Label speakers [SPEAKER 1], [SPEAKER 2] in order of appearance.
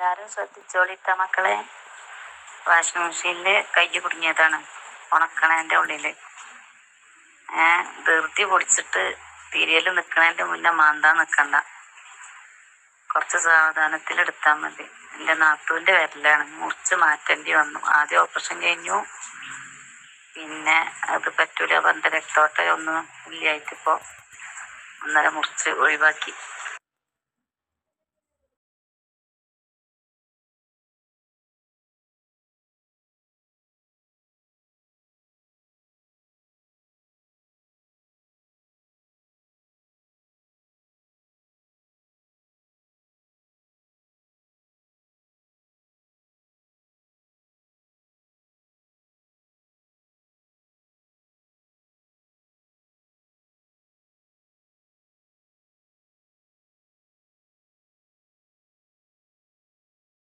[SPEAKER 1] എല്ലാരും ശ്രദ്ധിച്ചോളിട്ട മക്കളെ. വാഷിംഗ് മെഷീനില് കൈ കുടുങ്ങിയതാണ് ഉണക്കണേന്റെ ഉള്ളില്. ധൃതി പൊടിച്ചിട്ട് തിരിയല് നിക്കണേന്റെ മുന്നേ മാന്താൻ നിക്കണ്ട, കുറച്ച് സാവധാനത്തിലെടുത്താൽ മതി. എൻ്റെ നാത്തൂൻ്റെ വിരലാണ്, മുറിച്ച് മാറ്റേണ്ടി വന്നു. ആദ്യം ഓപ്പറേഷൻ കഴിഞ്ഞു, പിന്നെ അത് പറ്റൂല പറഞ്ഞിട്ട് രക്തോട്ടം ഒന്നും ഇല്ലായിട്ടിപ്പോൾ ഒന്നര മുറിച്ച് ഒഴിവാക്കി.